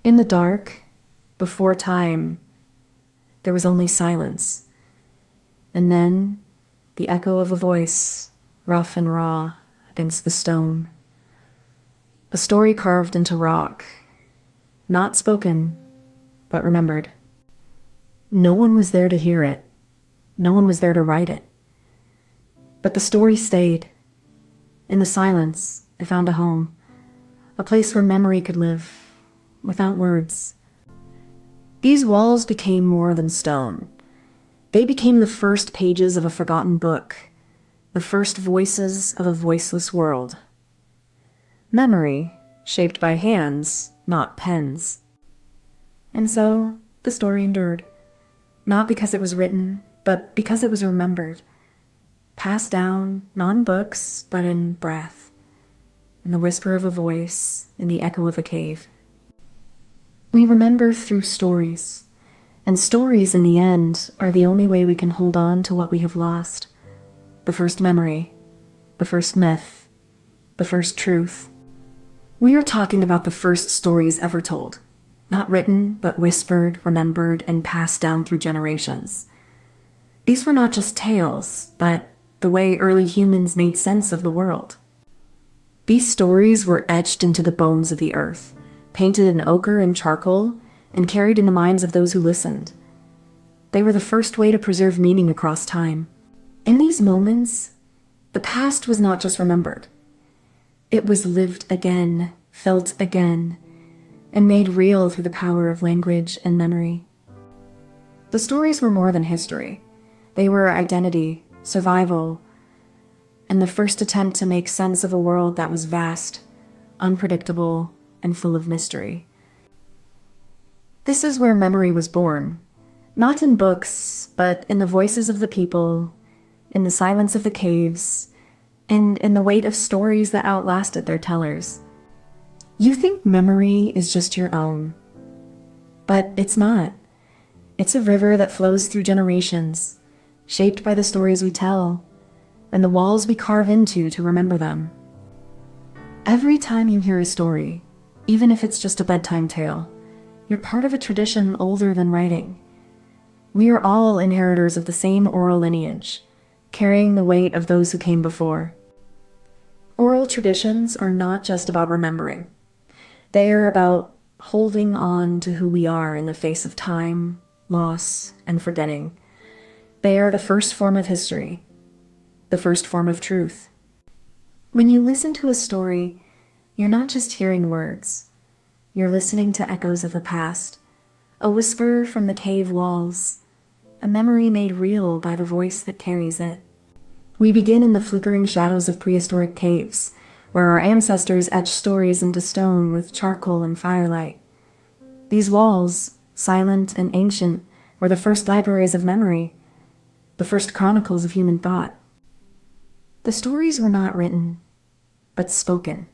In the dark, before time, there was only silence. And then the echo of a voice, rough and raw, against the stone. A story carved into rock, not spoken, but remembered. No one was there to hear it. No one was there to write it. But the story stayed. In the silence, it found a home, a place where memory could live, without words. These walls became more than stone. They became the first pages of a forgotten book, the first voices of a voiceless world. Memory, shaped by hands, not pens. And so, the story endured. Not because it was written, but because it was remembered. Passed down, not in books, but in breath. In the whisper of a voice, in the echo of a cave. We remember through stories. And stories, in the end, are the only way we can hold on to what we have lost. The first memory, the first myth, the first truth. We are talking about the first stories ever told. Not written, but whispered, remembered, and passed down through generations. These were not just tales, but the way early humans made sense of the world. These stories were etched into the bones of the earth, painted in ochre and charcoal, and carried in the minds of those who listened. They were the first way to preserve meaning across time. In these moments, the past was not just remembered. It was lived again, felt again, and made real through the power of language and memory. The stories were more than history. They were identity, survival, and the first attempt to make sense of a world that was vast, unpredictable, and full of mystery. This is where memory was born, not in books, but in the voices of the people, in the silence of the caves, and in the weight of stories that outlasted their tellers. You think memory is just your own, but it's not. It's a river that flows through generations, shaped by the stories we tell, and the walls we carve into to remember them. Every time you hear a story, even if it's just a bedtime tale, you're part of a tradition older than writing. We are all inheritors of the same oral lineage, carrying the weight of those who came before. Oral traditions are not just about remembering. They are about holding on to who we are in the face of time, loss, and forgetting. They are the first form of history, the first form of truth. When you listen to a story, you're not just hearing words. You're listening to echoes of the past, a whisper from the cave walls, a memory made real by the voice that carries it. We begin in the flickering shadows of prehistoric caves, where our ancestors etched stories into stone with charcoal and firelight. These walls, silent and ancient, were the first libraries of memory, the first chronicles of human thought. The stories were not written, but spoken.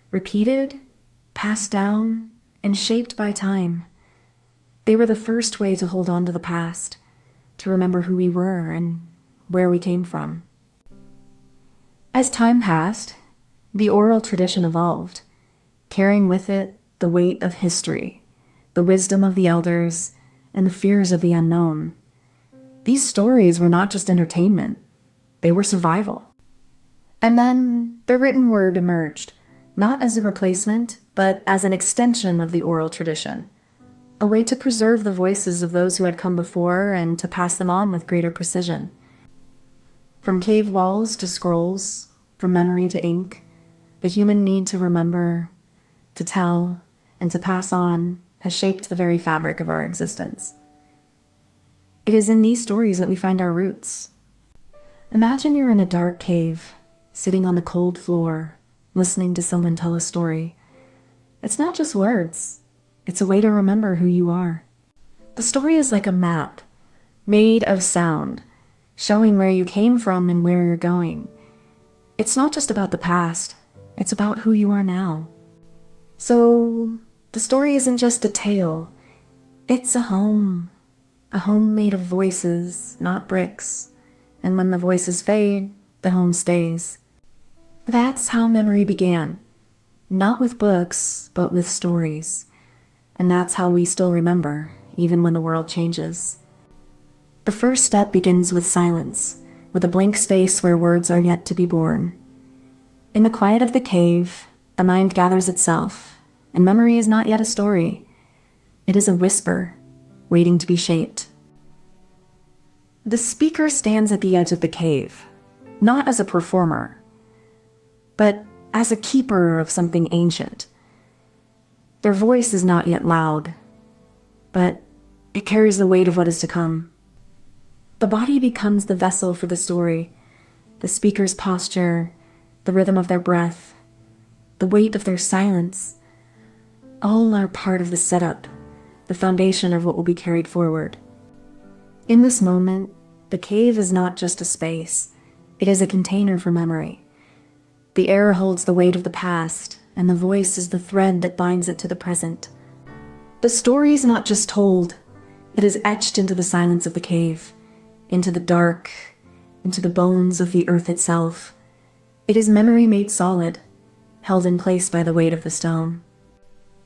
Repeated, passed down, and shaped by time. They were the first way to hold on to the past, to remember who we were and where we came from. As time passed, the oral tradition evolved, carrying with it the weight of history, the wisdom of the elders, and the fears of the unknown. These stories were not just entertainment, they were survival. And then the written word emerged, not as a replacement, but as an extension of the oral tradition, a way to preserve the voices of those who had come before and to pass them on with greater precision. From cave walls to scrolls, from memory to ink, the human need to remember, to tell, and to pass on has shaped the very fabric of our existence. It is in these stories that we find our roots. Imagine you're in a dark cave, sitting on the cold floor, listening to someone tell a story. It's not just words. It's a way to remember who you are. The story is like a map, made of sound, showing where you came from and where you're going. It's not just about the past. It's about who you are now. So, the story isn't just a tale. It's a home made of voices, not bricks. And when the voices fade, the home stays. That's how memory began. Not with books, but with stories. And that's how we still remember, even when the world changes. The first step begins with silence, with a blank space where words are yet to be born. In the quiet of the cave, the mind gathers itself, and memory is not yet a story. It is a whisper, waiting to be shaped. The speaker stands at the edge of the cave, not as a performer, but as a keeper of something ancient. Their voice is not yet loud, but it carries the weight of what is to come. The body becomes the vessel for the story, the speaker's posture, the rhythm of their breath, the weight of their silence, all are part of the setup, the foundation of what will be carried forward. In this moment, the cave is not just a space, it is a container for memory. The air holds the weight of the past, and the voice is the thread that binds it to the present. The story is not just told, it is etched into the silence of the cave, into the dark, into the bones of the earth itself. It is memory made solid, held in place by the weight of the stone.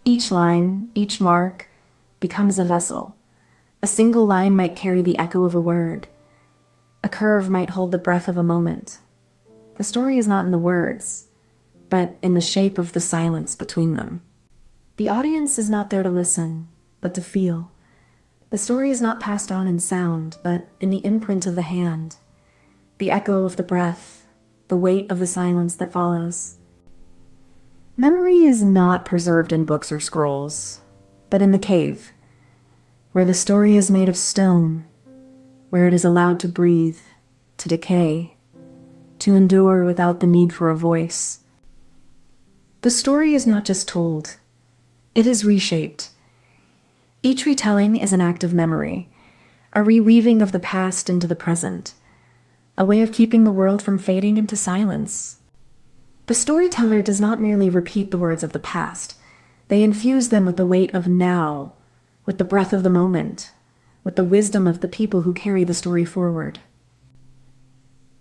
Each line, each mark, becomes a vessel. A single line might carry the echo of a word. A curve might hold the breath of a moment. The story is not in the words, but in the shape of the silence between them. The audience is not there to listen, but to feel. The story is not passed on in sound, but in the imprint of the hand, the echo of the breath, the weight of the silence that follows. Memory is not preserved in books or scrolls, but in the cave, where the story is made of stone, where it is allowed to breathe, to decay, to endure without the need for a voice. The story is not just told, it is reshaped. Each retelling is an act of memory, a reweaving of the past into the present, a way of keeping the world from fading into silence. The storyteller does not merely repeat the words of the past, they infuse them with the weight of now, with the breath of the moment, with the wisdom of the people who carry the story forward.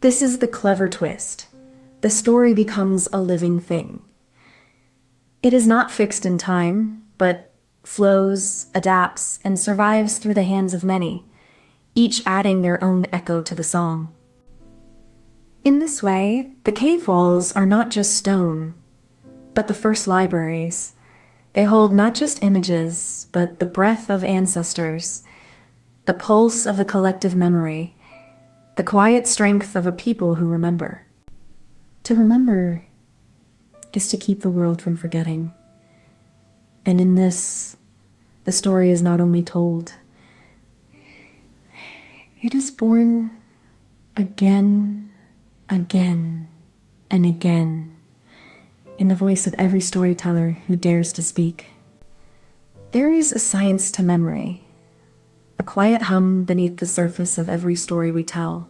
This is the clever twist. The story becomes a living thing. It is not fixed in time, but flows, adapts, and survives through the hands of many, each adding their own echo to the song. In this way, the cave walls are not just stone, but the first libraries. They hold not just images, but the breath of ancestors, the pulse of a collective memory, the quiet strength of a people who remember. To remember is to keep the world from forgetting. And in this, the story is not only told, it is born again, again, and again, in the voice of every storyteller who dares to speak. There is a science to memory, a quiet hum beneath the surface of every story we tell.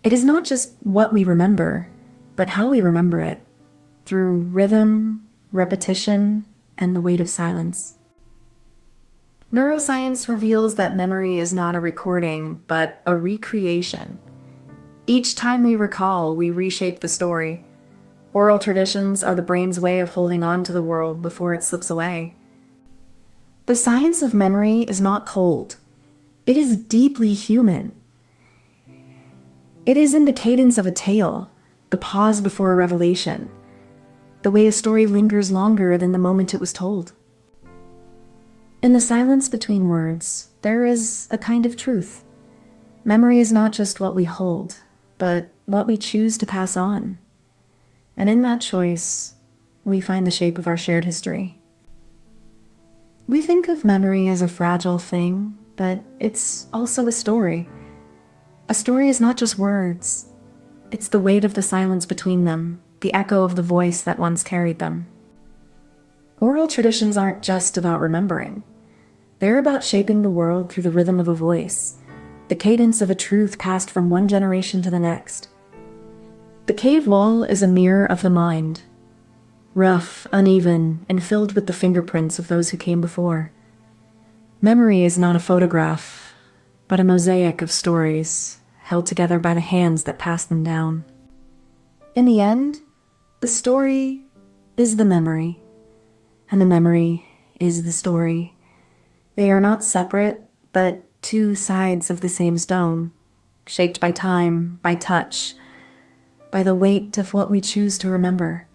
It is not just what we remember, but how we remember it, through rhythm, repetition, and the weight of silence. Neuroscience reveals that memory is not a recording, but a recreation. Each time we recall, we reshape the story. Oral traditions are the brain's way of holding on to the world before it slips away. The science of memory is not cold. It is deeply human. It is in the cadence of a tale, the pause before a revelation, the way a story lingers longer than the moment it was told. In the silence between words, there is a kind of truth. Memory is not just what we hold, but what we choose to pass on. And in that choice, we find the shape of our shared history. We think of memory as a fragile thing, but it's also a story. A story is not just words. It's the weight of the silence between them, the echo of the voice that once carried them. Oral traditions aren't just about remembering. They're about shaping the world through the rhythm of a voice, the cadence of a truth passed from one generation to the next. The cave wall is a mirror of the mind, rough, uneven, and filled with the fingerprints of those who came before. Memory is not a photograph, but a mosaic of stories held together by the hands that passed them down. In the end, the story is the memory, and the memory is the story. They are not separate, but two sides of the same stone, shaped by time, by touch, by the weight of what we choose to remember.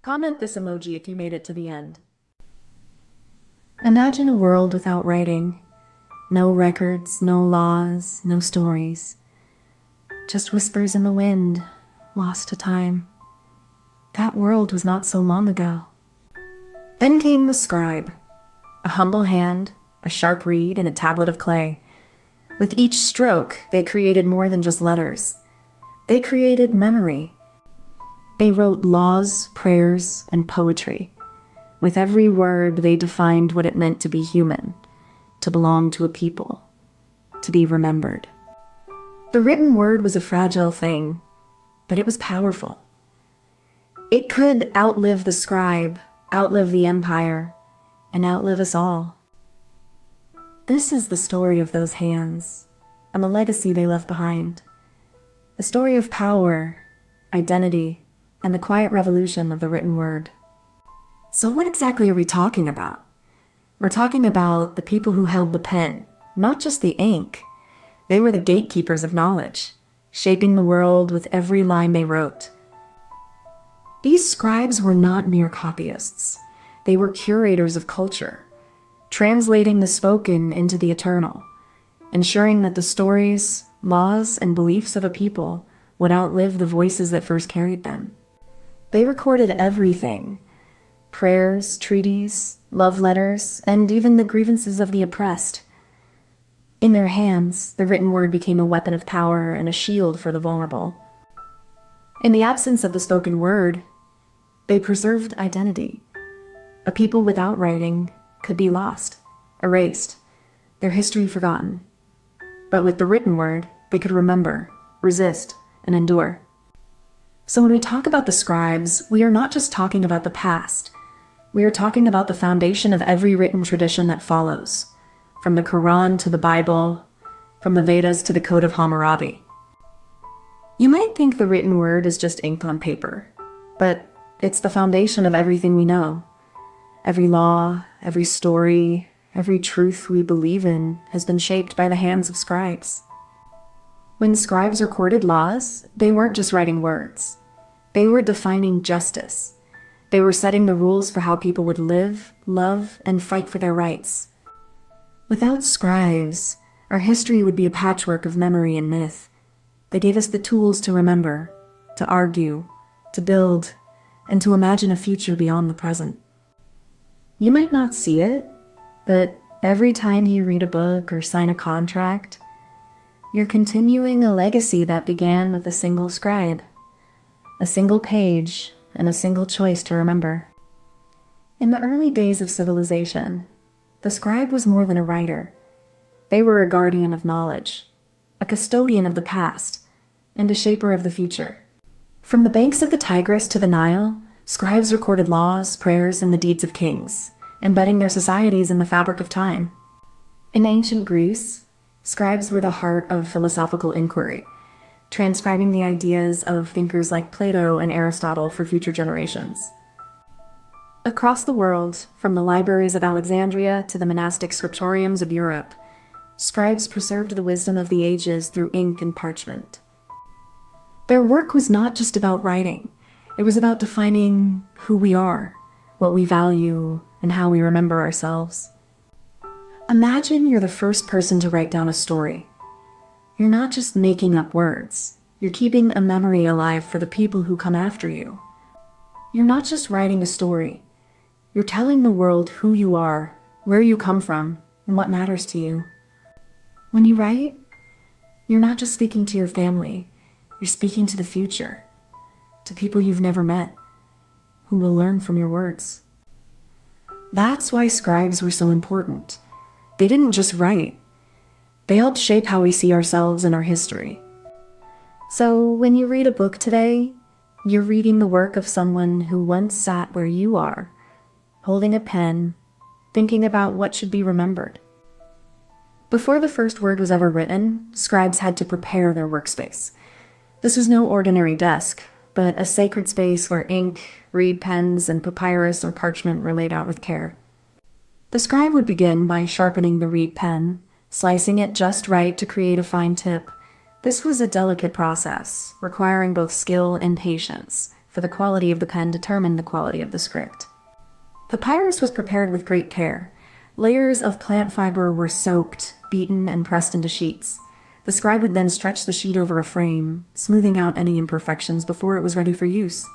Comment this emoji if you made it to the end. Imagine a world without writing. No records, no laws, no stories. Just whispers in the wind, lost to time. That world was not so long ago. Then came the scribe, a humble hand, a sharp reed, and a tablet of clay. With each stroke, they created more than just letters. They created memory. They wrote laws, prayers, and poetry. With every word, they defined what it meant to be human, to belong to a people, to be remembered. The written word was a fragile thing, but it was powerful. It could outlive the scribe, outlive the empire, and outlive us all. This is the story of those hands, and the legacy they left behind. A story of power, identity, and the quiet revolution of the written word. So what exactly are we talking about? We're talking about the people who held the pen, not just the ink. They were the gatekeepers of knowledge, shaping the world with every line they wrote. These scribes were not mere copyists. They were curators of culture, translating the spoken into the eternal, ensuring that the stories, laws, and beliefs of a people would outlive the voices that first carried them. They recorded everything: prayers, treaties, love letters, and even the grievances of the oppressed. In their hands, the written word became a weapon of power and a shield for the vulnerable. In the absence of the spoken word, they preserved identity. A people without writing could be lost, erased, their history forgotten. But with the written word, they could remember, resist, and endure. So when we talk about the scribes, we are not just talking about the past. We are talking about the foundation of every written tradition that follows, from the Quran to the Bible, from the Vedas to the Code of Hammurabi. You might think the written word is just ink on paper, but it's the foundation of everything we know. Every law, every story, every truth we believe in has been shaped by the hands of scribes. When scribes recorded laws, they weren't just writing words. They were defining justice. They were setting the rules for how people would live, love, and fight for their rights. Without scribes, our history would be a patchwork of memory and myth. They gave us the tools to remember, to argue, to build, and to imagine a future beyond the present. You might not see it, but every time you read a book or sign a contract, you're continuing a legacy that began with a single scribe, a single page, and a single choice to remember. In the early days of civilization, the scribe was more than a writer. They were a guardian of knowledge, a custodian of the past, and a shaper of the future. From the banks of the Tigris to the Nile, scribes recorded laws, prayers, and the deeds of kings, embedding their societies in the fabric of time. In ancient Greece, scribes were the heart of philosophical inquiry, transcribing the ideas of thinkers like Plato and Aristotle for future generations. Across the world, from the libraries of Alexandria to the monastic scriptoriums of Europe, scribes preserved the wisdom of the ages through ink and parchment. Their work was not just about writing. It was about defining who we are, what we value, and how we remember ourselves. Imagine you're the first person to write down a story. You're not just making up words. You're keeping a memory alive for the people who come after you. You're not just writing a story. You're telling the world who you are, where you come from, and what matters to you. When you write, you're not just speaking to your family. You're speaking to the future, to people you've never met, who will learn from your words. That's why scribes were so important. They didn't just write. They helped shape how we see ourselves and our history. So when you read a book today, you're reading the work of someone who once sat where you are, holding a pen, thinking about what should be remembered. Before the first word was ever written, scribes had to prepare their workspace. This was no ordinary desk, but a sacred space where ink, reed pens, and papyrus or parchment were laid out with care. The scribe would begin by sharpening the reed pen, slicing it just right to create a fine tip. This was a delicate process, requiring both skill and patience, for the quality of the pen determined the quality of the script. Papyrus was prepared with great care. Layers of plant fiber were soaked, beaten, and pressed into sheets. The scribe would then stretch the sheet over a frame, smoothing out any imperfections before it was ready for use.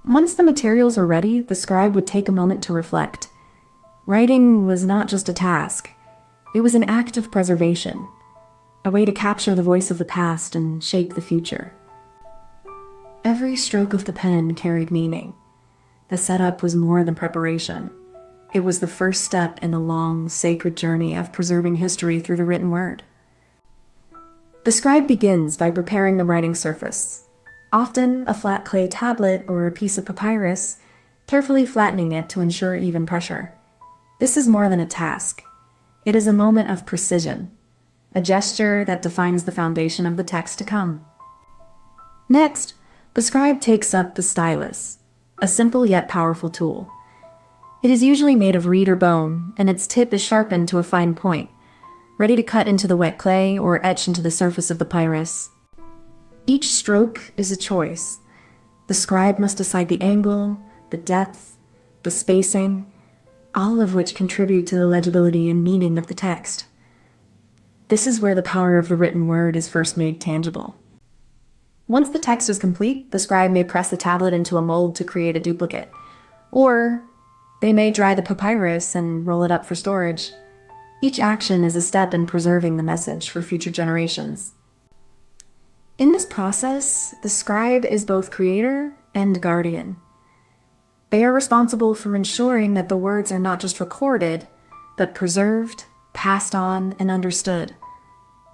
Once the materials were ready, the scribe would take a moment to reflect. Writing was not just a task. It was an act of preservation, a way to capture the voice of the past and shape the future. Every stroke of the pen carried meaning. The setup was more than preparation. It was the first step in the long, sacred journey of preserving history through the written word. The scribe begins by preparing the writing surface, often a flat clay tablet or a piece of papyrus, carefully flattening it to ensure even pressure. This is more than a task. It is a moment of precision, a gesture that defines the foundation of the text to come. Next, the scribe takes up the stylus, a simple yet powerful tool. It is usually made of reed or bone, and its tip is sharpened to a fine point, ready to cut into the wet clay or etch into the surface of the papyrus. Each stroke is a choice. The scribe must decide the angle, the depth, the spacing, all of which contribute to the legibility and meaning of the text. This is where the power of the written word is first made tangible. Once the text is complete, the scribe may press the tablet into a mold to create a duplicate, or they may dry the papyrus and roll it up for storage. Each action is a step in preserving the message for future generations. In this process, the scribe is both creator and guardian. They are responsible for ensuring that the words are not just recorded, but preserved, passed on, and understood,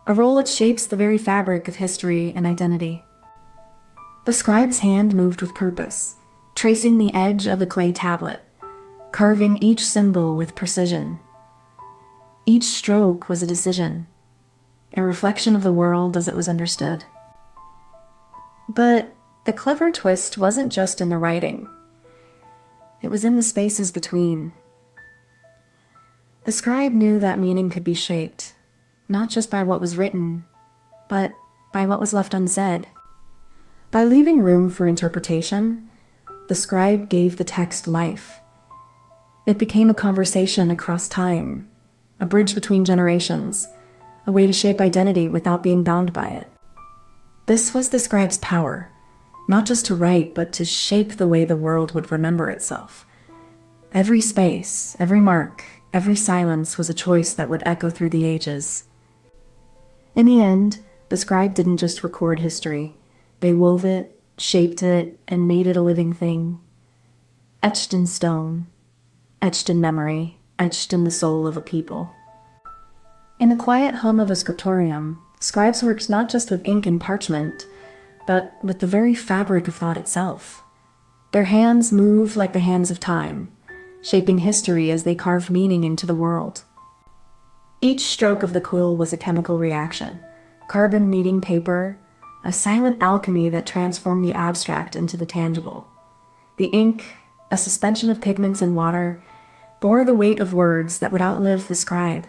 a role that shapes the very fabric of history and identity. The scribe's hand moved with purpose, tracing the edge of the clay tablet, carving each symbol with precision. Each stroke was a decision, a reflection of the world as it was understood. But the clever twist wasn't just in the writing. It was in the spaces between. The scribe knew that meaning could be shaped, not just by what was written, but by what was left unsaid. By leaving room for interpretation, the scribe gave the text life. It became a conversation across time, a bridge between generations, a way to shape identity without being bound by it. This was the scribe's power, not just to write, but to shape the way the world would remember itself. Every space, every mark, every silence was a choice that would echo through the ages. In the end, the scribe didn't just record history. They wove it, shaped it, and made it a living thing. Etched in stone, etched in memory, etched in the soul of a people. In the quiet hum of a scriptorium, scribes worked not just with ink and parchment, but with the very fabric of thought itself. Their hands moved like the hands of time, shaping history as they carved meaning into the world. Each stroke of the quill was a chemical reaction, carbon meeting paper, a silent alchemy that transformed the abstract into the tangible. The ink, a suspension of pigments and water, bore the weight of words that would outlive the scribe.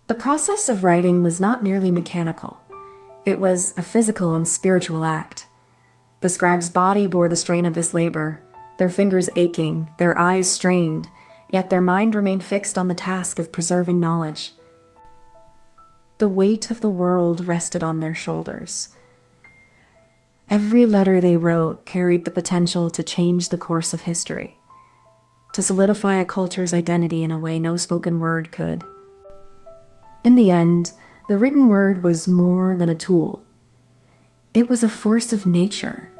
The process of writing was not merely mechanical. It was a physical and spiritual act. The scribe's body bore the strain of this labor, their fingers aching, their eyes strained, yet their mind remained fixed on the task of preserving knowledge. The weight of the world rested on their shoulders. Every letter they wrote carried the potential to change the course of history, to solidify a culture's identity in a way no spoken word could. In the end, the written word was more than a tool. It was a force of nature,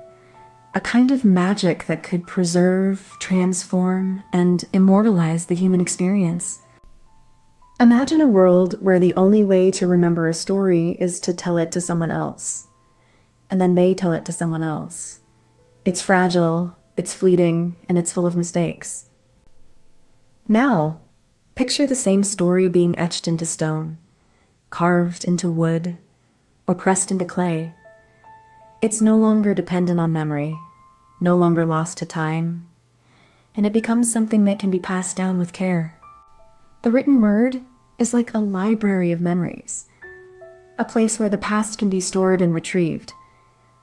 a kind of magic that could preserve, transform, and immortalize the human experience. Imagine a world where the only way to remember a story is to tell it to someone else, and then they tell it to someone else. It's fragile, it's fleeting, and it's full of mistakes. Now, picture the same story being etched into stone, carved into wood, or pressed into clay. It's no longer dependent on memory, no longer lost to time. and it becomes something that can be passed down with care. The written word is like a library of memories, a place where the past can be stored and retrieved,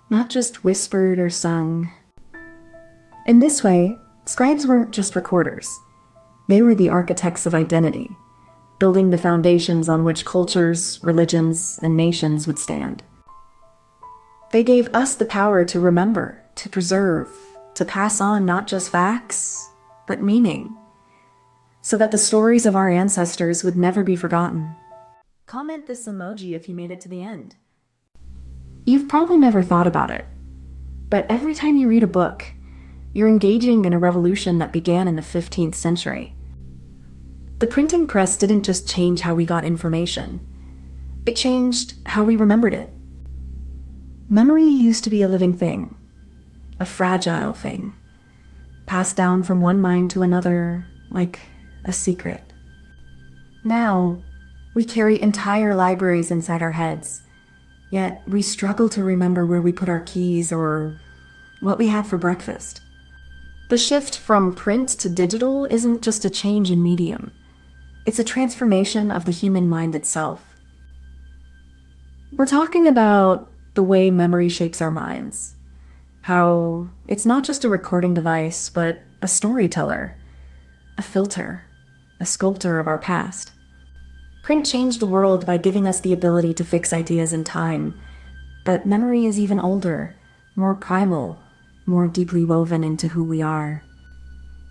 not just whispered or sung. In this way, scribes weren't just recorders. They were the architects of identity, building the foundations on which cultures, religions, and nations would stand. They gave us the power to remember, to preserve, to pass on not just facts, but meaning, so that the stories of our ancestors would never be forgotten. Comment this emoji if you made it to the end. You've probably never thought about it, but every time you read a book, you're engaging in a revolution that began in the 15th century. The printing press didn't just change how we got information, it changed how we remembered it. Memory used to be a living thing, a fragile thing, passed down from one mind to another like a secret. Now, we carry entire libraries inside our heads, yet we struggle to remember where we put our keys or what we had for breakfast. The shift from print to digital isn't just a change in medium. It's a transformation of the human mind itself. We're talking about the way memory shapes our minds. How it's not just a recording device, but a storyteller, a filter, a sculptor of our past. Print changed the world by giving us the ability to fix ideas in time, but memory is even older, more primal, more deeply woven into who we are.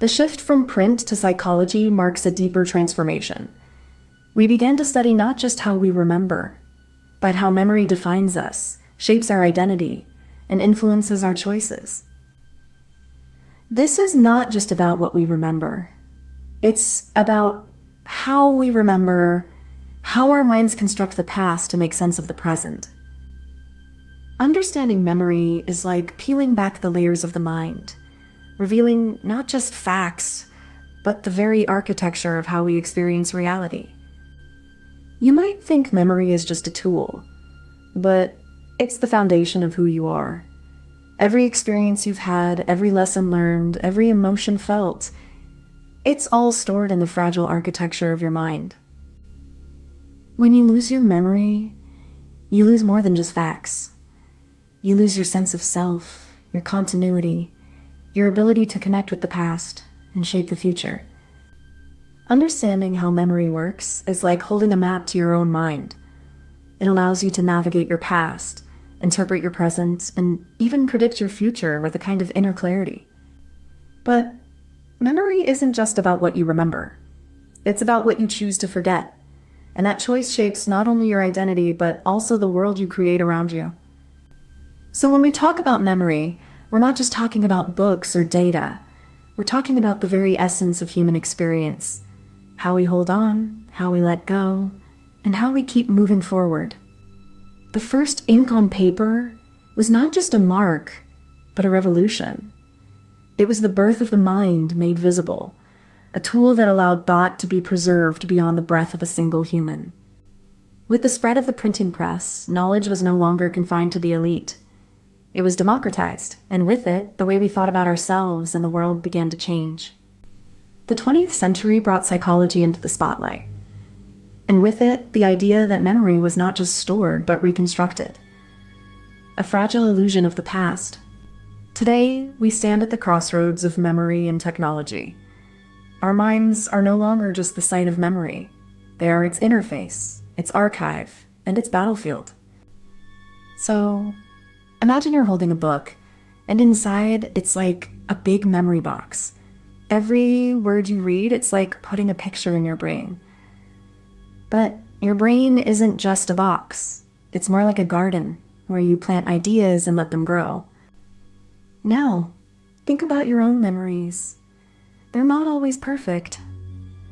The shift from print to psychology marks a deeper transformation. We began to study not just how we remember, but how memory defines us, shapes our identity, and influences our choices. This is not just about what we remember. It's about how we remember, how our minds construct the past to make sense of the present. Understanding memory is like peeling back the layers of the mind, revealing not just facts, but the very architecture of how we experience reality. You might think memory is just a tool, but it's the foundation of who you are. Every experience you've had, every lesson learned, every emotion felt, it's all stored in the fragile architecture of your mind. When you lose your memory, you lose more than just facts. You lose your sense of self, your continuity, your ability to connect with the past and shape the future. Understanding how memory works is like holding a map to your own mind. It allows you to navigate your past, interpret your present, and even predict your future with a kind of inner clarity. But memory isn't just about what you remember. It's about what you choose to forget. And that choice shapes not only your identity, but also the world you create around you. So when we talk about memory, we're not just talking about books or data. We're talking about the very essence of human experience. How we hold on, how we let go, and how we keep moving forward. The first ink on paper was not just a mark, but a revolution. It was the birth of the mind made visible, a tool that allowed thought to be preserved beyond the breath of a single human. With the spread of the printing press, knowledge was no longer confined to the elite. It was democratized, and with it, the way we thought about ourselves and the world began to change. The 20th century brought psychology into the spotlight, and with it, the idea that memory was not just stored, but reconstructed. A fragile illusion of the past. Today, we stand at the crossroads of memory and technology. Our minds are no longer just the site of memory. They are its interface, its archive, and its battlefield. So, imagine you're holding a book, and inside, it's like a big memory box. Every word you read, it's like putting a picture in your brain. But your brain isn't just a box. It's more like a garden, where you plant ideas and let them grow. Now, think about your own memories. They're not always perfect.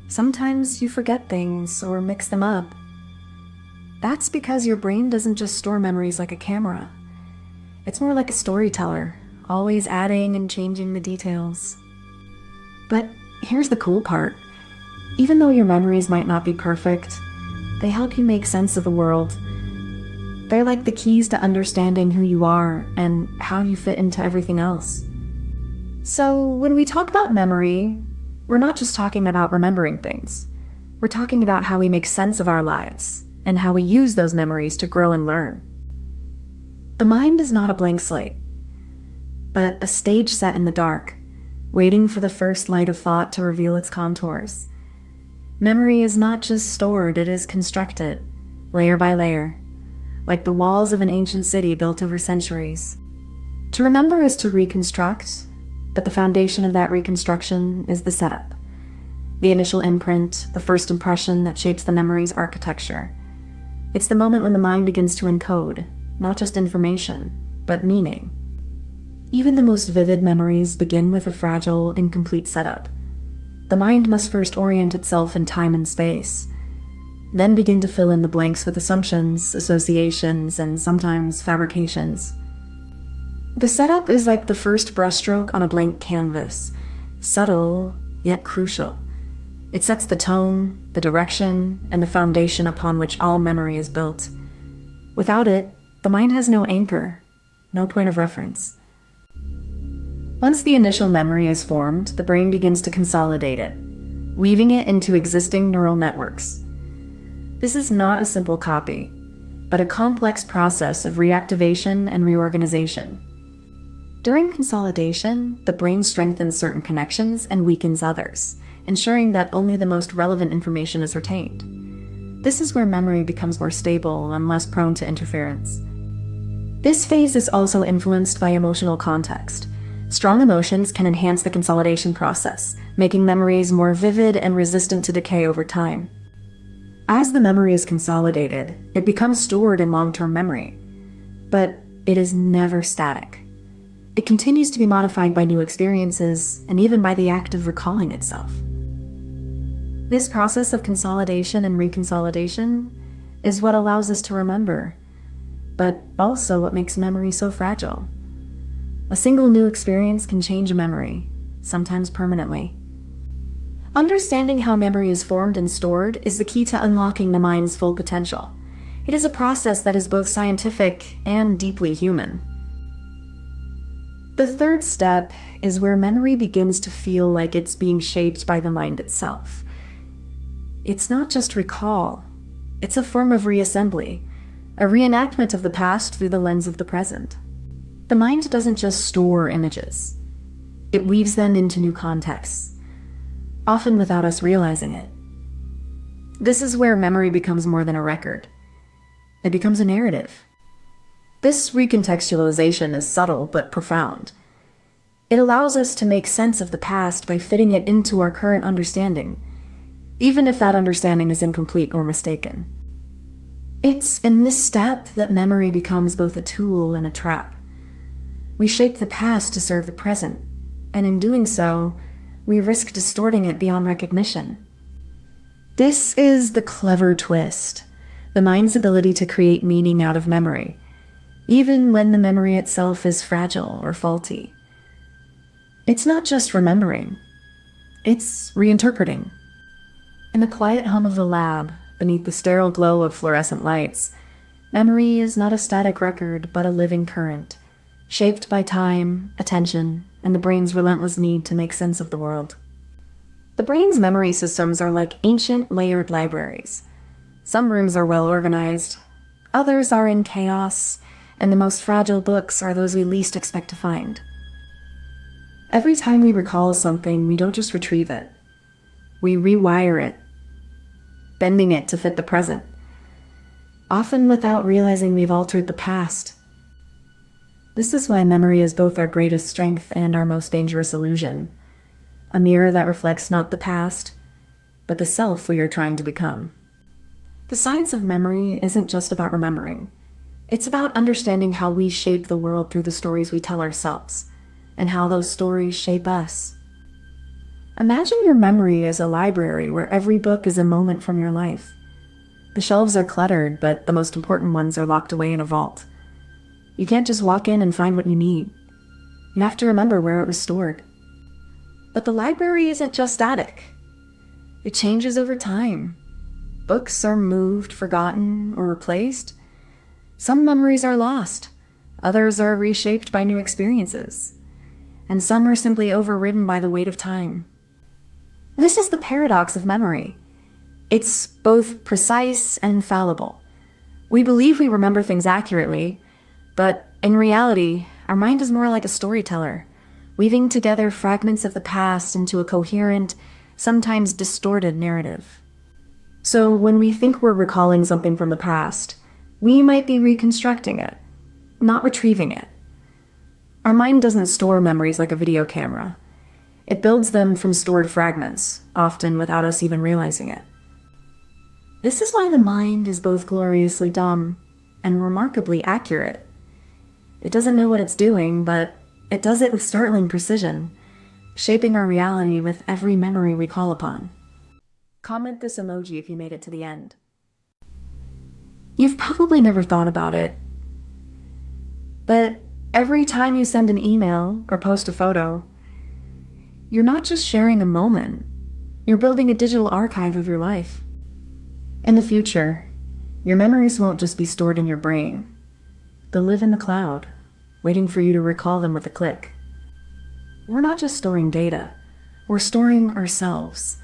Sometimes you forget things or mix them up. That's because your brain doesn't just store memories like a camera. It's more like a storyteller, always adding and changing the details. But here's the cool part. Even though your memories might not be perfect, they help you make sense of the world. They're like the keys to understanding who you are and how you fit into everything else. So when we talk about memory, we're not just talking about remembering things. We're talking about how we make sense of our lives and how we use those memories to grow and learn. The mind is not a blank slate, but a stage set in the dark, waiting for the first light of thought to reveal its contours. Memory is not just stored, it is constructed, layer by layer, like the walls of an ancient city built over centuries. To remember is to reconstruct, but the foundation of that reconstruction is the setup. The initial imprint, the first impression that shapes the memory's architecture. It's the moment when the mind begins to encode, not just information, but meaning. Even the most vivid memories begin with a fragile, incomplete setup. The mind must first orient itself in time and space, then begin to fill in the blanks with assumptions, associations, and sometimes fabrications. The setup is like the first brushstroke on a blank canvas, subtle yet crucial. It sets the tone, the direction, and the foundation upon which all memory is built. Without it, the mind has no anchor, no point of reference. Once the initial memory is formed, the brain begins to consolidate it, weaving it into existing neural networks. This is not a simple copy, but a complex process of reactivation and reorganization. During consolidation, the brain strengthens certain connections and weakens others, ensuring that only the most relevant information is retained. This is where memory becomes more stable and less prone to interference. This phase is also influenced by emotional context. Strong emotions can enhance the consolidation process, making memories more vivid and resistant to decay over time. As the memory is consolidated, it becomes stored in long-term memory. But it is never static. It continues to be modified by new experiences and even by the act of recalling itself. This process of consolidation and reconsolidation is what allows us to remember, but also what makes memory so fragile. A single new experience can change a memory, sometimes permanently. Understanding how memory is formed and stored is the key to unlocking the mind's full potential. It is a process that is both scientific and deeply human. The third step is where memory begins to feel like it's being shaped by the mind itself. It's not just recall, it's a form of reassembly, a reenactment of the past through the lens of the present. The mind doesn't just store images, it weaves them into new contexts, often without us realizing it. This is where memory becomes more than a record. It becomes a narrative. This recontextualization is subtle but profound. It allows us to make sense of the past by fitting it into our current understanding, even if that understanding is incomplete or mistaken. It's in this step that memory becomes both a tool and a trap. We shape the past to serve the present, and in doing so, we risk distorting it beyond recognition. This is the clever twist, the mind's ability to create meaning out of memory, even when the memory itself is fragile or faulty. It's not just remembering, it's reinterpreting. In the quiet hum of the lab, beneath the sterile glow of fluorescent lights, memory is not a static record, but a living current, shaped by time, attention, and the brain's relentless need to make sense of the world. The brain's memory systems are like ancient, layered libraries. Some rooms are well organized, others are in chaos, and the most fragile books are those we least expect to find. Every time we recall something, we don't just retrieve it. We rewire it, bending it to fit the present, often without realizing we've altered the past. This is why memory is both our greatest strength and our most dangerous illusion, a mirror that reflects not the past, but the self we are trying to become. The science of memory isn't just about remembering. It's about understanding how we shape the world through the stories we tell ourselves, and how those stories shape us. Imagine your memory as a library where every book is a moment from your life. The shelves are cluttered, but the most important ones are locked away in a vault. You can't just walk in and find what you need. You have to remember where it was stored. But the library isn't just static. It changes over time. Books are moved, forgotten, or replaced. Some memories are lost. Others are reshaped by new experiences. and some are simply overridden by the weight of time. This is the paradox of memory. It's both precise and fallible. We believe we remember things accurately, but in reality, our mind is more like a storyteller, weaving together fragments of the past into a coherent, sometimes distorted narrative. So when we think we're recalling something from the past, we might be reconstructing it, not retrieving it. Our mind doesn't store memories like a video camera. It builds them from stored fragments, often without us even realizing it. This is why the mind is both gloriously dumb and remarkably accurate. It doesn't know what it's doing, but it does it with startling precision, shaping our reality with every memory we call upon. Comment this emoji if you made it to the end. You've probably never thought about it, but every time you send an email or post a photo, you're not just sharing a moment, you're building a digital archive of your life. In the future, your memories won't just be stored in your brain. They'll live in the cloud, waiting for you to recall them with a click. We're not just storing data, we're storing ourselves.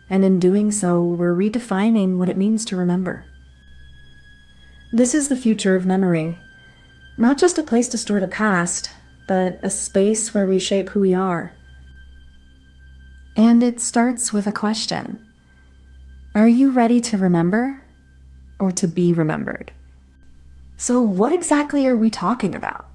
And in doing so, we're redefining what it means to remember. This is the future of memory. Not just a place to store the past, but a space where we shape who we are. And it starts with a question. Are you ready to remember or to be remembered? So what exactly are we talking about?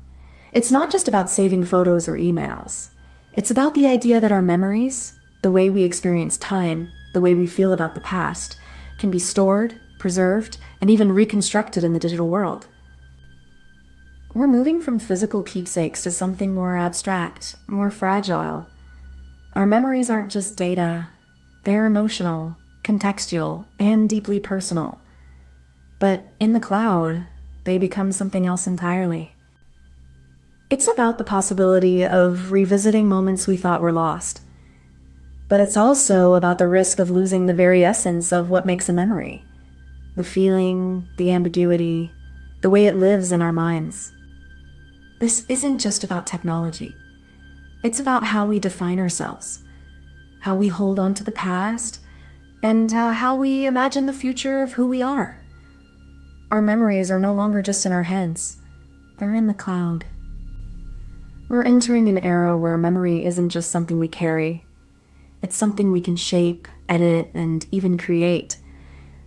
It's not just about saving photos or emails. It's about the idea that our memories, the way we experience time, the way we feel about the past, can be stored, preserved, and even reconstructed in the digital world. We're moving from physical keepsakes to something more abstract, more fragile. Our memories aren't just data. They're emotional, contextual, and deeply personal. But in the cloud, they become something else entirely. It's about the possibility of revisiting moments we thought were lost. But it's also about the risk of losing the very essence of what makes a memory. The feeling, the ambiguity, the way it lives in our minds. This isn't just about technology. It's about how we define ourselves, how we hold on to the past, and how we imagine the future of who we are. Our memories are no longer just in our heads. They're in the cloud. We're entering an era where memory isn't just something we carry. It's something we can shape, edit, and even create.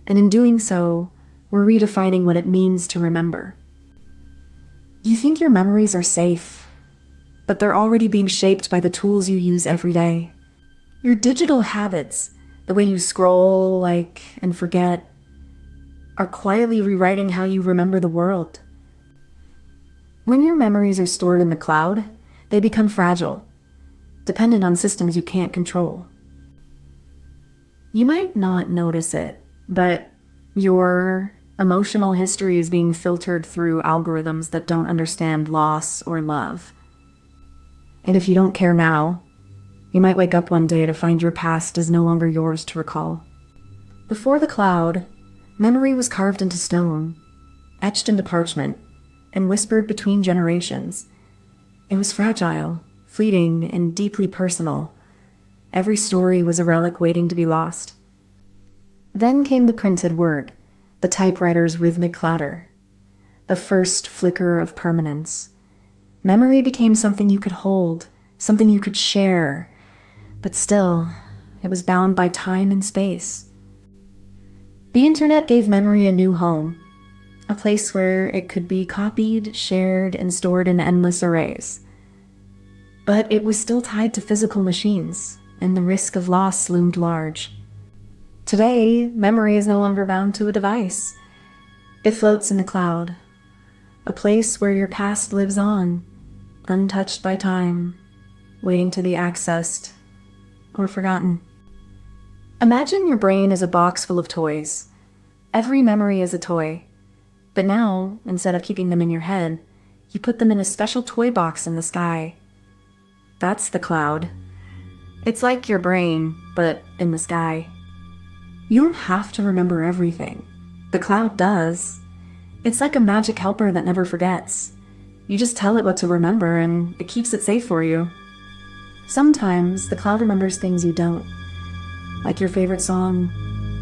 And in doing so, we're redefining what it means to remember. You think your memories are safe, but they're already being shaped by the tools you use every day. Your digital habits, the way you scroll, like, and forget, are quietly rewriting how you remember the world. When your memories are stored in the cloud, they become fragile, dependent on systems you can't control. You might not notice it, but your emotional history is being filtered through algorithms that don't understand loss or love. And if you don't care now, you might wake up one day to find your past is no longer yours to recall. Before the cloud, memory was carved into stone, etched into parchment, and whispered between generations. It was fragile, fleeting, and deeply personal. Every story was a relic waiting to be lost. Then came the printed word, the typewriter's rhythmic clatter, the first flicker of permanence. Memory became something you could hold, something you could share, but still, it was bound by time and space. The internet gave memory a new home, a place where it could be copied, shared, and stored in endless arrays. But it was still tied to physical machines, and the risk of loss loomed large. Today, memory is no longer bound to a device. It floats in the cloud, a place where your past lives on, untouched by time, waiting to be accessed or forgotten. Imagine your brain as a box full of toys. Every memory is a toy. But now, instead of keeping them in your head, you put them in a special toy box in the sky. That's the cloud. It's like your brain, but in the sky. You don't have to remember everything. The cloud does. It's like a magic helper that never forgets. You just tell it what to remember, and it keeps it safe for you. Sometimes the cloud remembers things you don't, like your favorite song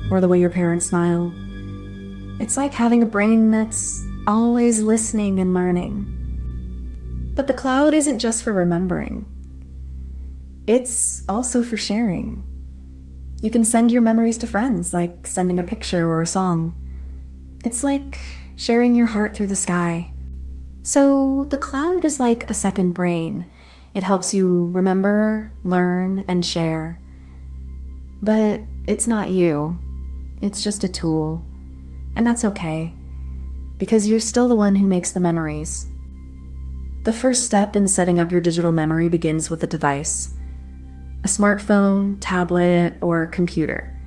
or the way your parents smile. It's like having a brain that's always listening and learning. But the cloud isn't just for remembering. It's also for sharing. You can send your memories to friends, like sending a picture or a song. It's like sharing your heart through the sky. So the cloud is like a second brain. It helps you remember, learn, and share. But it's not you. It's just a tool. And that's okay, because you're still the one who makes the memories. The first step in setting up your digital memory begins with a device. A smartphone, tablet, or computer.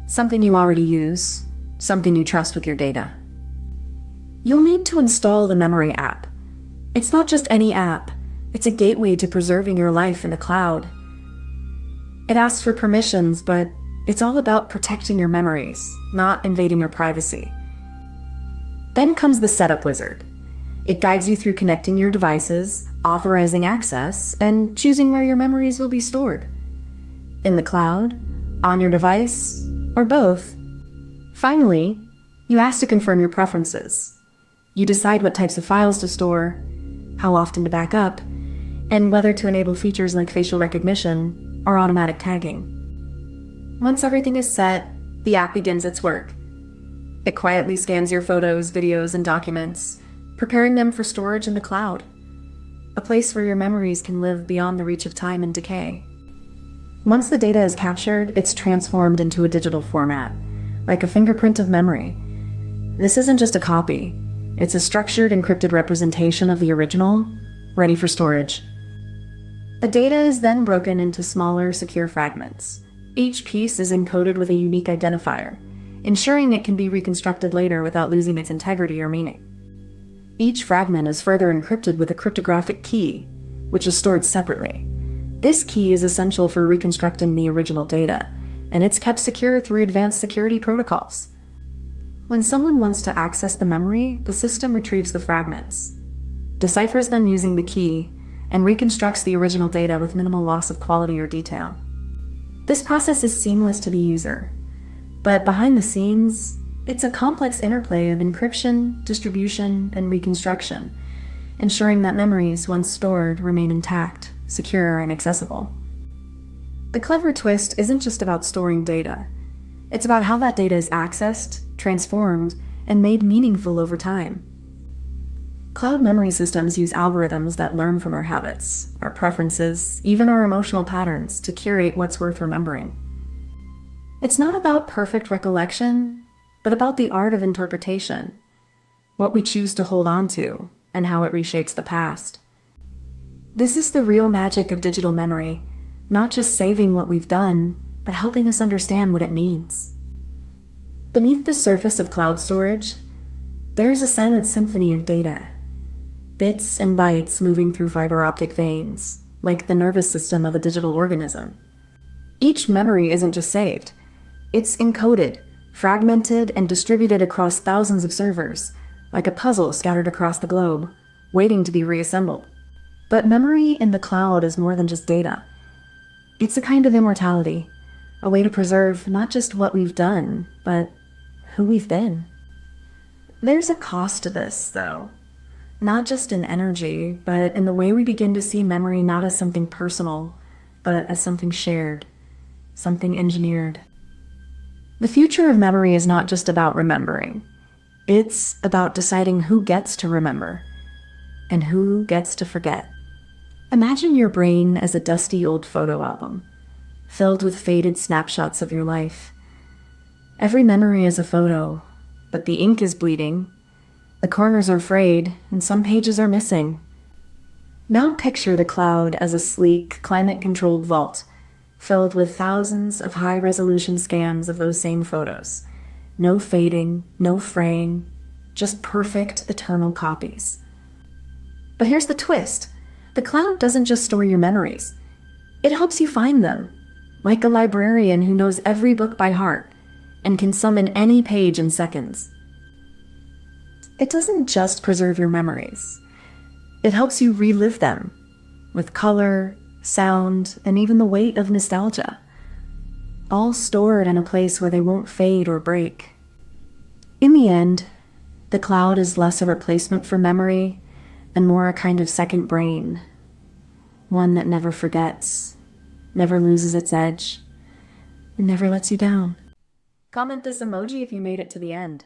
Something you already use, something you trust with your data. You'll need to install the Memory app. It's not just any app. It's a gateway to preserving your life in the cloud. It asks for permissions, but it's all about protecting your memories, not invading your privacy. Then comes the setup wizard. It guides you through connecting your devices, authorizing access, and choosing where your memories will be stored. In the cloud, on your device, or both. Finally, you ask to confirm your preferences. You decide what types of files to store, how often to back up, and whether to enable features like facial recognition or automatic tagging. Once everything is set, the app begins its work. It quietly scans your photos, videos, and documents, preparing them for storage in the cloud, a place where your memories can live beyond the reach of time and decay. Once the data is captured, it's transformed into a digital format, like a fingerprint of memory. This isn't just a copy. It's a structured, encrypted representation of the original, ready for storage. The data is then broken into smaller, secure fragments. Each piece is encoded with a unique identifier, ensuring it can be reconstructed later without losing its integrity or meaning. Each fragment is further encrypted with a cryptographic key, which is stored separately. This key is essential for reconstructing the original data, and it's kept secure through advanced security protocols. When someone wants to access the memory, the system retrieves the fragments, deciphers them using the key, and reconstructs the original data with minimal loss of quality or detail. This process is seamless to the user, but behind the scenes, it's a complex interplay of encryption, distribution, and reconstruction, ensuring that memories, once stored, remain intact, secure, and accessible. The clever twist isn't just about storing data. It's about how that data is accessed, transformed, and made meaningful over time. Cloud memory systems use algorithms that learn from our habits, our preferences, even our emotional patterns to curate what's worth remembering. It's not about perfect recollection, but about the art of interpretation, what we choose to hold on to, and how it reshapes the past. This is the real magic of digital memory, not just saving what we've done, but helping us understand what it means. Beneath the surface of cloud storage, there's a silent symphony of data. Bits and bytes moving through fiber optic veins, like the nervous system of a digital organism. Each memory isn't just saved. It's encoded, fragmented, and distributed across thousands of servers, like a puzzle scattered across the globe, waiting to be reassembled. But memory in the cloud is more than just data. It's a kind of immortality, a way to preserve not just what we've done, but who we've been. There's a cost to this, though. Not just in energy, but in the way we begin to see memory not as something personal, but as something shared, something engineered. The future of memory is not just about remembering. It's about deciding who gets to remember and who gets to forget. Imagine your brain as a dusty old photo album, filled with faded snapshots of your life. Every memory is a photo, but the ink is bleeding. The corners are frayed, and some pages are missing. Now picture the cloud as a sleek, climate-controlled vault, filled with thousands of high-resolution scans of those same photos. No fading, no fraying, just perfect, eternal copies. But here's the twist. The cloud doesn't just store your memories. It helps you find them, like a librarian who knows every book by heart and can summon any page in seconds. It doesn't just preserve your memories. It helps you relive them with color, sound, and even the weight of nostalgia, all stored in a place where they won't fade or break. In the end, the cloud is less a replacement for memory and more a kind of second brain, one that never forgets, never loses its edge, and never lets you down. Comment this emoji if you made it to the end.